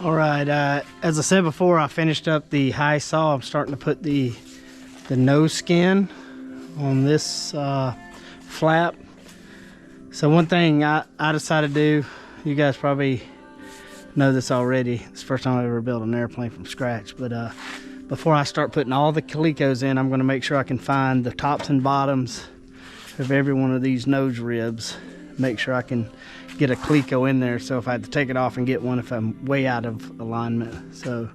All right, as I said before, I finished up the high saw. I'm starting to put the nose skin on this flap. So one thing I decided to do, you guys probably know this already. It's the first time I ever built an airplane from scratch, but before I start putting all the calicos in, I'm going to make sure I can find the tops and bottoms of every one of these nose ribs. Make sure I can get a calico in there, so if I had to take it off and get one if I'm way out of alignment. So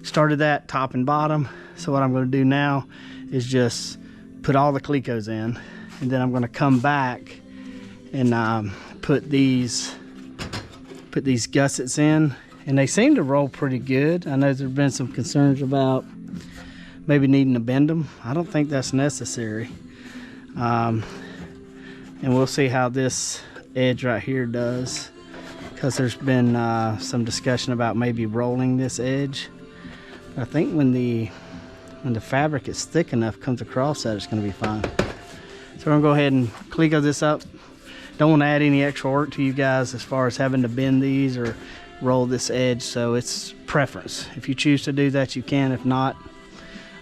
started that top and bottom. So what I'm going to do now is just put all the calicos in, and then I'm going to come back and put these gussets in, and they seem to roll pretty good. I know there's been some concerns about maybe needing to bend them. I don't think that's necessary. And we'll see how this edge right here does, because there's been some discussion about maybe rolling this edge. I think when the fabric is thick enough, comes across that, it's going to be fine. So we're going to go ahead and calico this up. Don't want to add any extra work to you guys as far as having to bend these or roll this edge, so it's preference. If you choose to do that, you can. If not,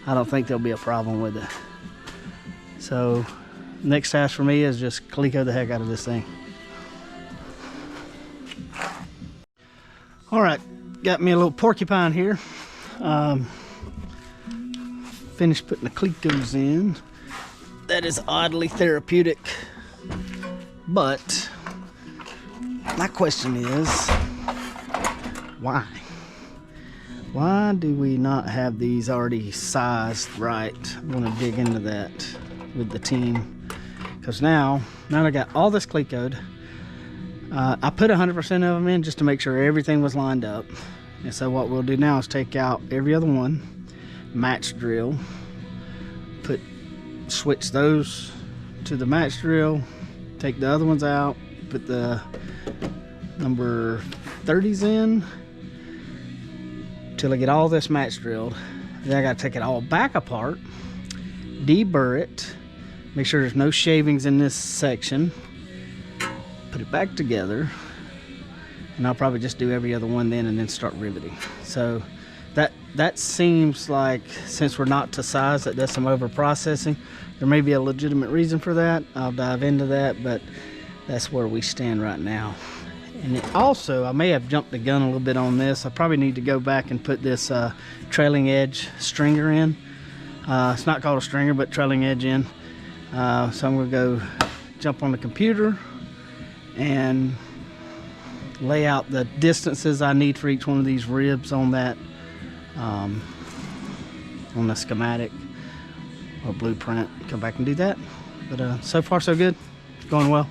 I don't think there'll be a problem with it. So next task for me is just calico the heck out of this thing. All right, got me a little porcupine here. Finished putting the calicos in. That is oddly therapeutic, but my question is, why? Why do we not have these already sized right? I want to dig into that with the team, because now I got all this calicoed. I put 100% of them in just to make sure everything was lined up. And so what we'll do now is take out every other one, match drill, switch those to the match drill, take the other ones out, put the number 30s in till I get all this match drilled. Then I got to take it all back apart, deburr it, make sure there's no shavings in this section, put it back together, and I'll probably just do every other one then and then start riveting. So that seems like, since we're not to size, that does some over processing. There may be a legitimate reason for that. I'll dive into that, but that's where we stand right now. And it also, I may have jumped the gun a little bit on this. I probably need to go back and put this trailing edge stringer in. It's not called a stringer, but trailing edge in. So I'm gonna go jump on the computer and lay out the distances I need for each one of these ribs on that on the schematic or blueprint. Come back and do that. But so far so good. It's going well.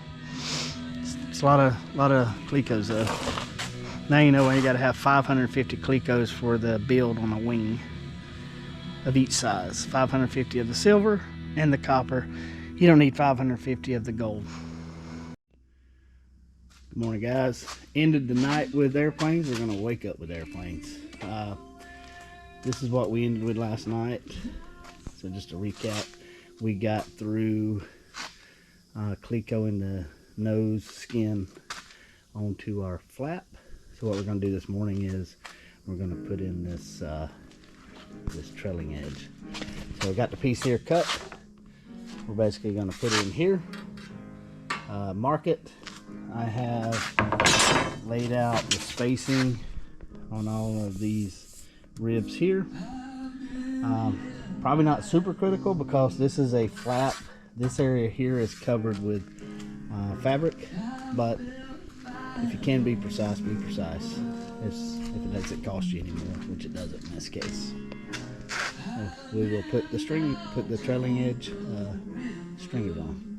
It's a lot of calicos though. Now you know why you got to have 550 calicos for the build on a wing of each size. 550 of the silver and the copper. You don't need 550 of the gold. Good morning, guys. Ended the night with airplanes. We're gonna wake up with airplanes. This is what we ended with last night. So just to recap, we got through calicoing the nose skin onto our flap. So what we're gonna do this morning is we're gonna put in this this trailing edge. So we got the piece here cut. We're basically gonna put it in here, mark it. I have laid out the spacing on all of these ribs here. Probably not super critical because this is a flap. This area here is covered with fabric, but if you can be precise, be precise. If it doesn't cost you anymore, which it doesn't in this case. So we will put the trailing edge stringers on.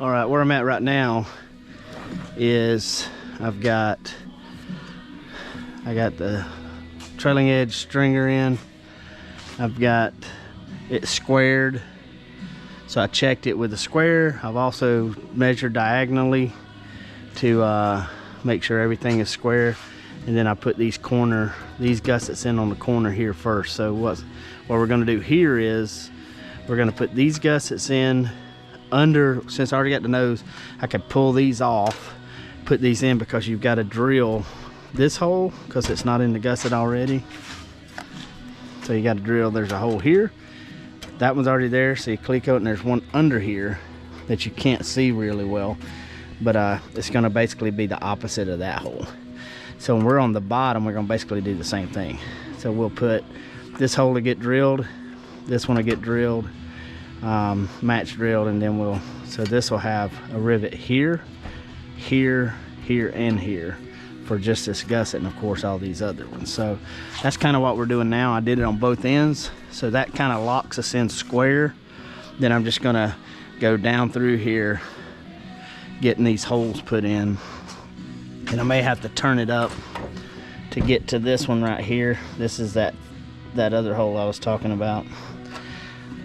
All right, where I'm at right now is I got the trailing edge stringer in. I've got it squared, so I checked it with a square. I've also measured diagonally to make sure everything is square, and then I put these gussets in on the corner here first. So what we're going to do here is we're going to put these gussets in under. Since I already got the nose, I could pull these off, put these in, because you've got to drill this hole because it's not in the gusset already. So you got to drill. There's a hole here, that one's already there, so you click out, and there's one under here that you can't see really well, but it's going to basically be the opposite of that hole. So when we're on the bottom, we're going to basically do the same thing. So we'll put this hole to get drilled, this one to get drilled, match drilled, and then so this will have a rivet here, here, here, and here for just this gusset, and of course all these other ones. So that's kind of what we're doing now. I did it on both ends, so that kind of locks us in square. Then I'm just gonna go down through here getting these holes put in, and I may have to turn it up to get to this one right here. This is that other hole I was talking about.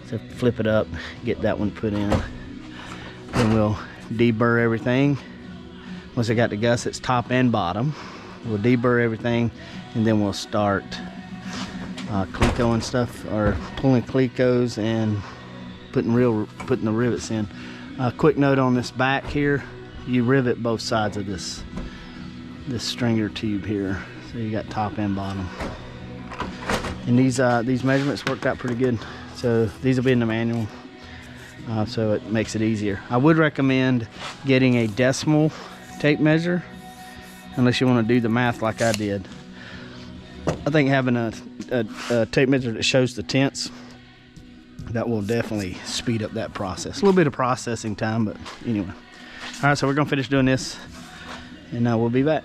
So flip it up, get that one put in. Then we'll deburr everything. Once I got the gussets top and bottom, we'll deburr everything, and then we'll start cleco and stuff, or pulling clecos and putting the rivets in. Quick note on this back here, you rivet both sides of this stringer tube here, so you got top and bottom. And these measurements worked out pretty good. So these will be in the manual, so it makes it easier. I would recommend getting a decimal tape measure, unless you want to do the math like I did. I think having a tape measure that shows the tenths, that will definitely speed up that process. A little bit of processing time, but anyway. All right, so we're gonna finish doing this, and we'll be back.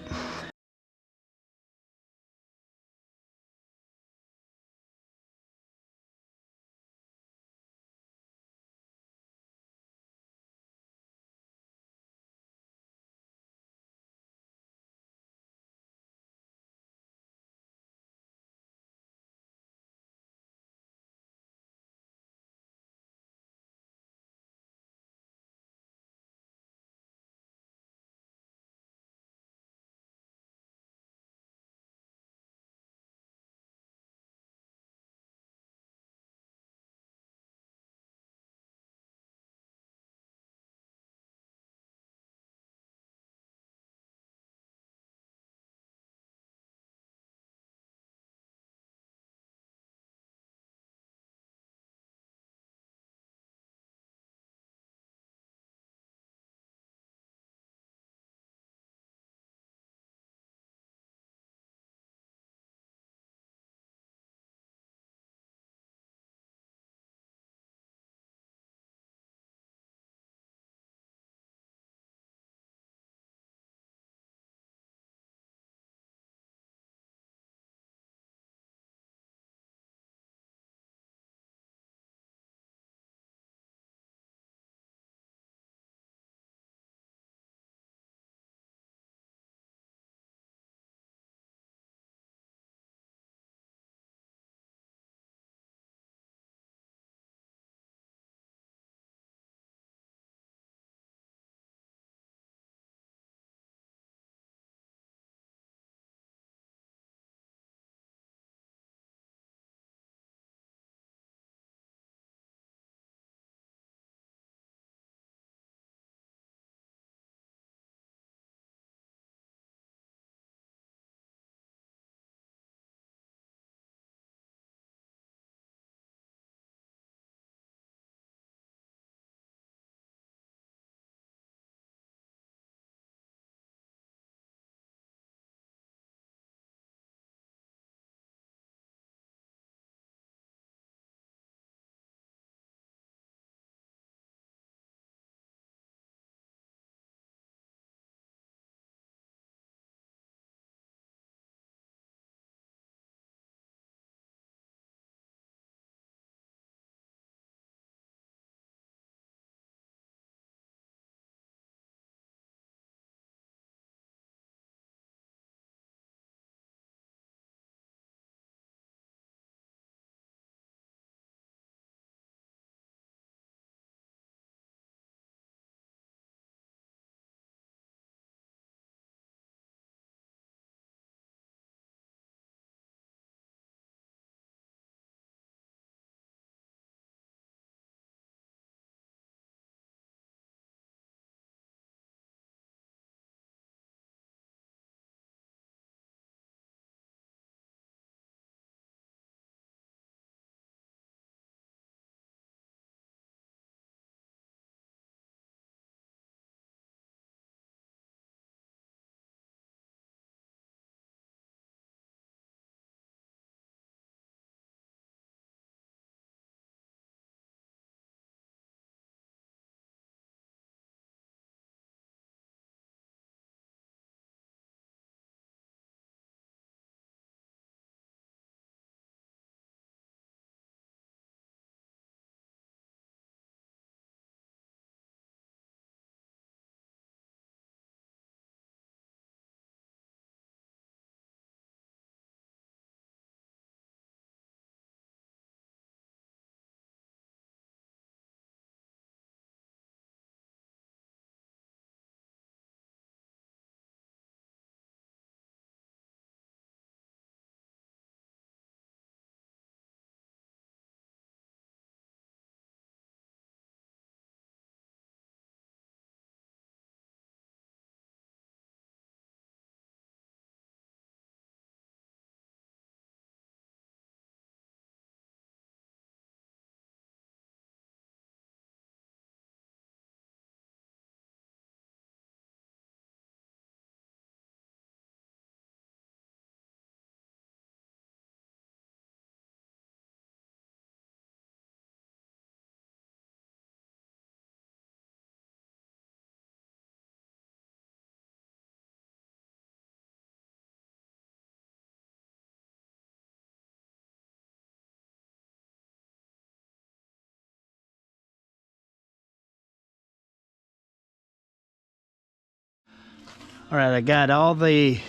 All right, I got all the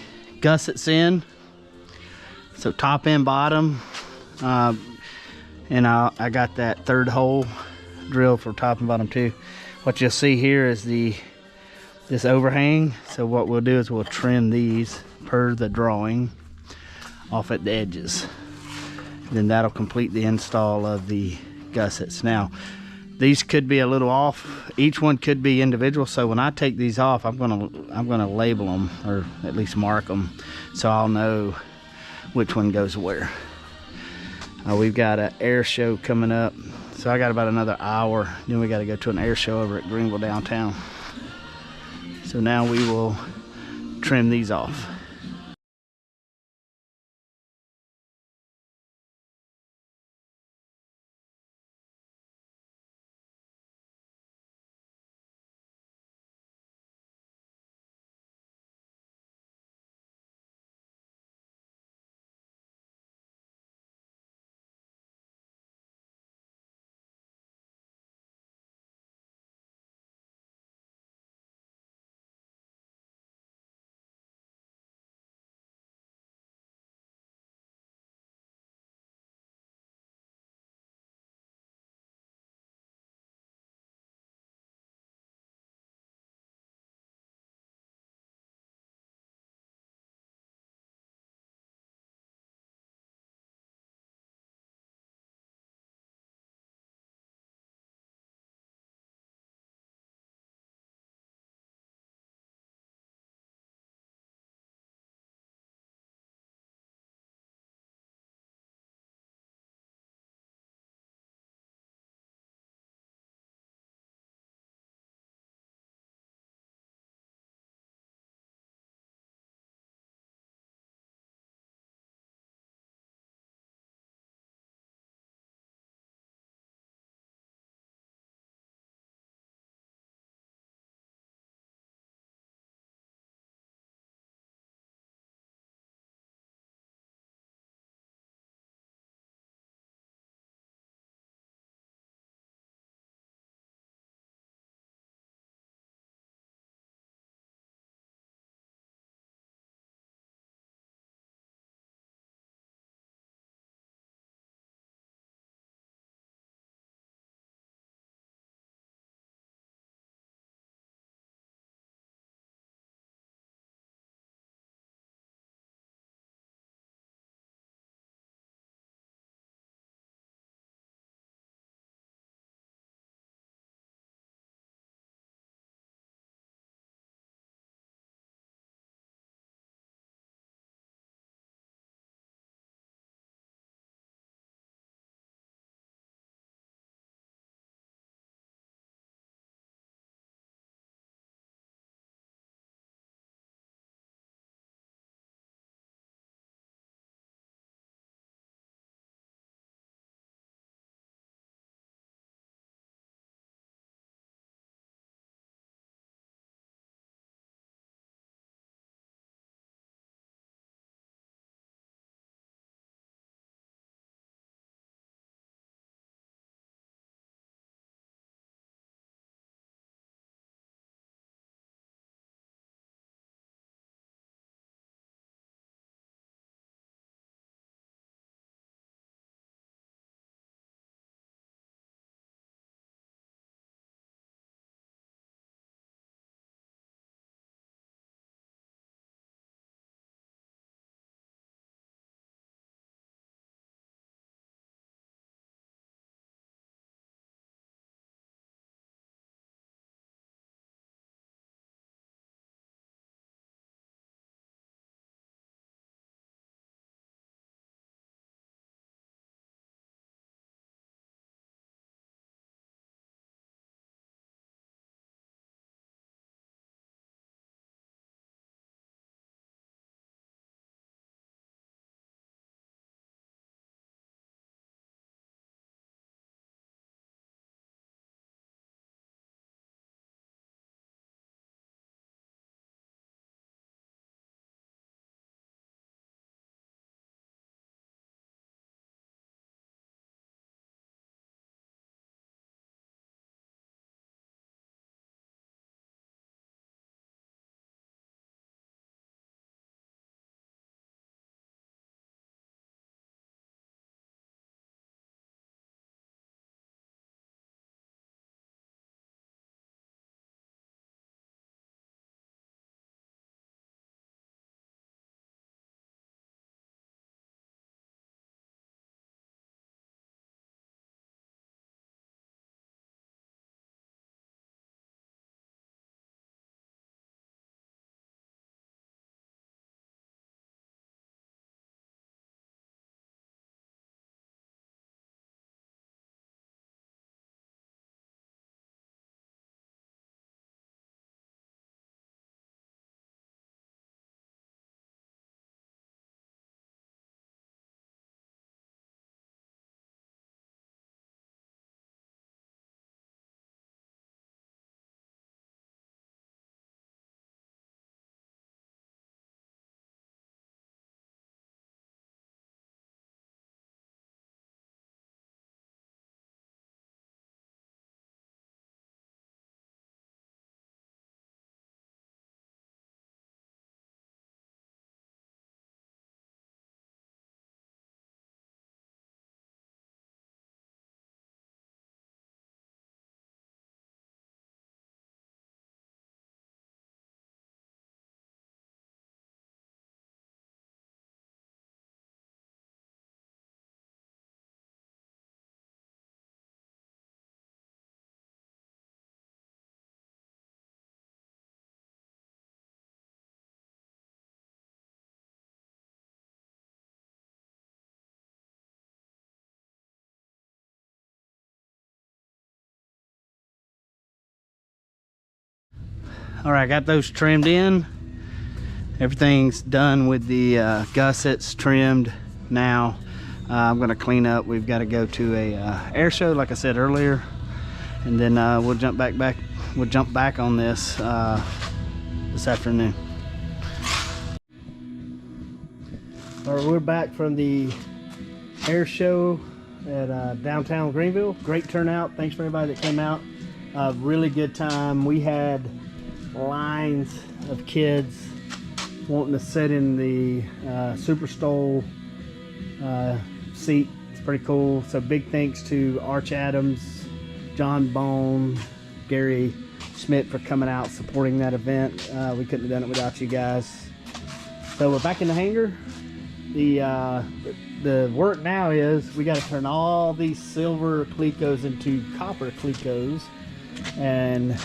gussets in, so top and bottom, and I got that third hole drilled for top and bottom too. What you'll see here is this overhang. So what we'll do is we'll trim these per the drawing off at the edges. Then that'll complete the install of the gussets. Now, these could be a little off. Each one could be individual. So when I take these off, I'm gonna label them, or at least mark them, so I'll know which one goes where. We've got an air show coming up, so I got about another hour. Then we got to go to an air show over at Greenville downtown. So now we will trim these off. All right, got those trimmed in. Everything's done with the gussets trimmed. Now I'm gonna clean up. We've got to go to a air show, like I said earlier, and then we'll jump back on this this afternoon. All right, we're back from the air show at downtown Greenville. Great turnout. Thanks for everybody that came out. Really good time. We had lines of kids wanting to sit in the SuperSTOL seat. It's pretty cool. So big thanks to Arch Adams, John Bone, Gary Schmidt for coming out supporting that event. We couldn't have done it without you guys. So we're back in the hangar. The work now is we got to turn all these silver Clecos into copper Clecos, and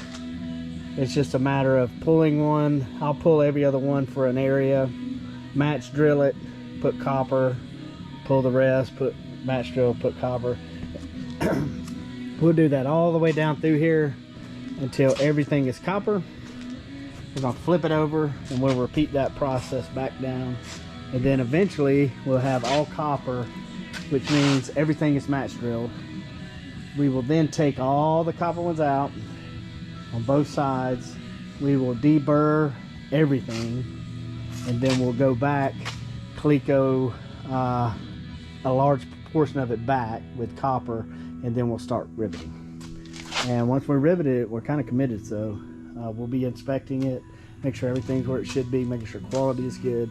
it's just a matter of pulling one. I'll pull every other one for an area, match drill it, put copper, pull the rest, put match drill, put copper. We'll do that all the way down through here until everything is copper. We're gonna flip it over and we'll repeat that process back down, and then eventually we'll have all copper, which means everything is match drilled. We will then take all the copper ones out on both sides. We will deburr everything, and then we'll go back, Cleco a large portion of it back with copper, and then we'll start riveting. And once we rivet it, we're kind of committed, so we'll be inspecting it, make sure everything's where it should be, making sure quality is good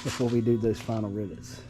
before we do those final rivets.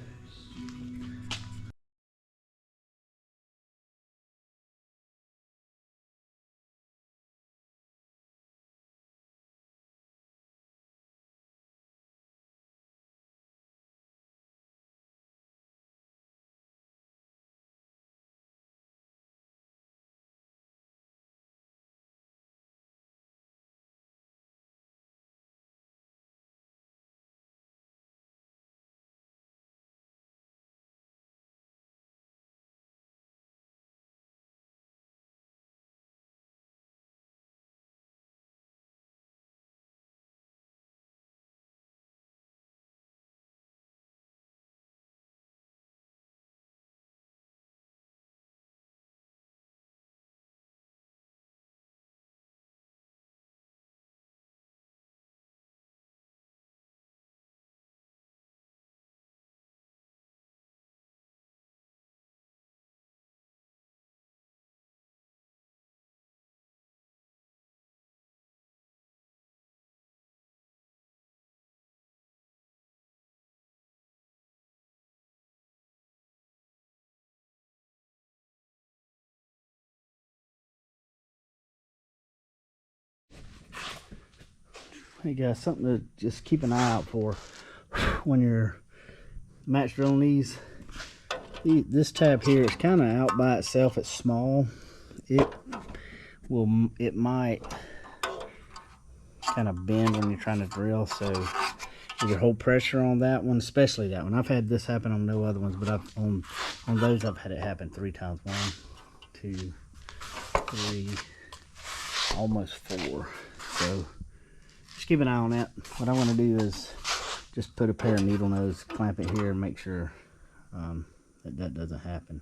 Hey guys, something to just keep an eye out for when you're match drilling these. This tab here is kind of out by itself. It's small. It might kind of bend when you're trying to drill, so either hold pressure on that one, especially that one. I've had this happen on no other ones, but on those I've had it happen 3 times. 1, 2, 3, almost 4. So just keep an eye on that. What I want to do is just put a pair of needle nose, clamp it here, and make sure that doesn't happen.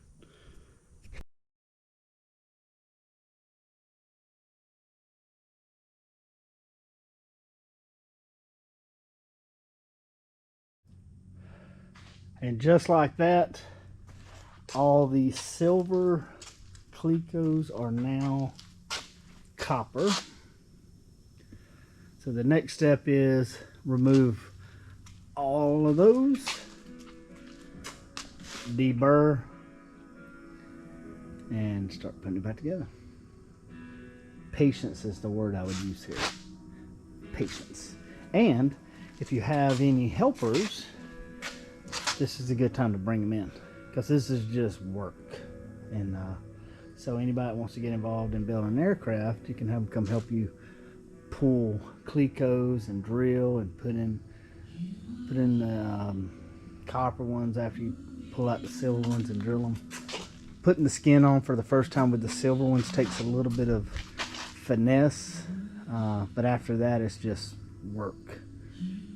And just like that, all the silver Clecos are now copper. So the next step is remove all of those, deburr, and start putting it back together. Patience is the word I would use here. Patience. And if you have any helpers, this is a good time to bring them in, because this is just work. And so anybody that wants to get involved in building an aircraft, you can have them come help you pull Clecos and drill and put in the copper ones after you pull out the silver ones and drill them. Putting the skin on for the first time with the silver ones takes a little bit of finesse. But after that, it's just work.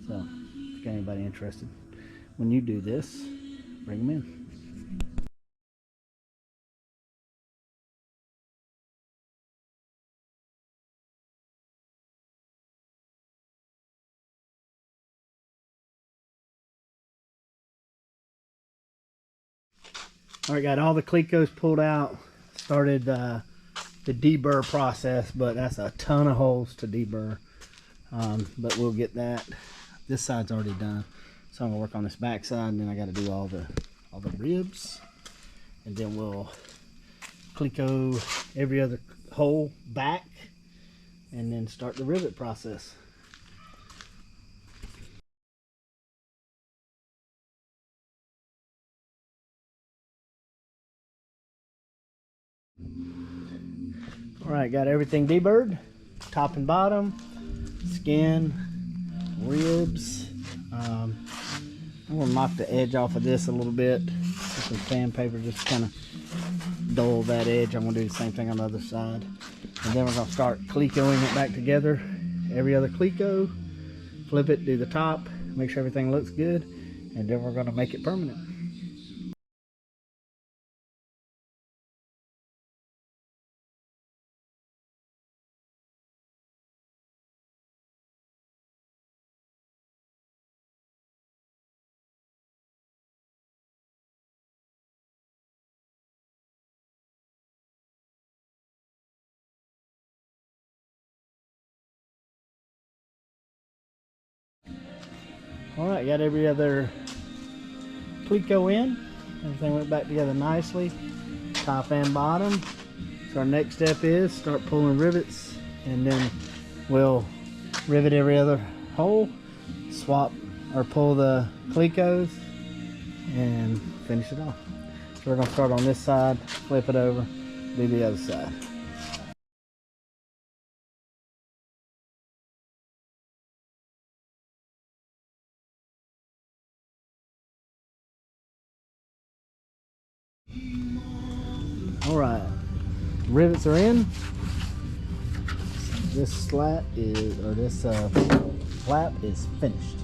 So if you got anybody interested, when you do this, bring them in. All right, got all the clecos pulled out. Started the deburr process, but that's a ton of holes to deburr. But we'll get that. This side's already done, so I'm gonna work on this back side, and then I got to do all the ribs, and then we'll cleco every other hole back, and then start the rivet process. All right, got everything deburred, top and bottom, skin, ribs. I'm gonna mop the edge off of this a little bit with some sandpaper, just kind of dull that edge. I'm gonna do the same thing on the other side, and then we're gonna start clecoing it back together. Every other cleco, flip it, do the top, make sure everything looks good, and then we're gonna make it permanent. All right, got every other cleco in. Everything went back together nicely, top and bottom. So our next step is start pulling rivets, and then we'll rivet every other hole, swap or pull the clecos, and finish it off. So we're gonna start on this side, flip it over, do the other side. All right, rivets are in. This slat is, or this flap is finished.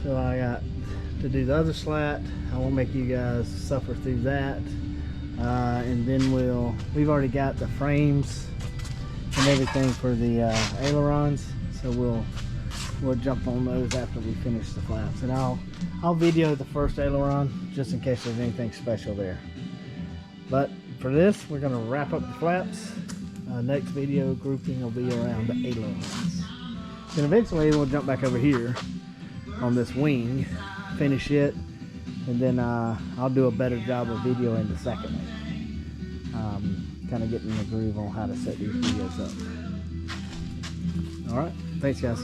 So I got to do the other slat. I won't make you guys suffer through that. And then we've already got the frames and everything for the ailerons. So we'll jump on those after we finish the flaps. And I'll video the first aileron just in case there's anything special there. But for this, we're gonna wrap up the flaps. Next video grouping will be around the ailerons. Then eventually we'll jump back over here on this wing, finish it, and then I'll do a better job of videoing the second one. Kind of getting the groove on how to set these videos up. All right, thanks guys.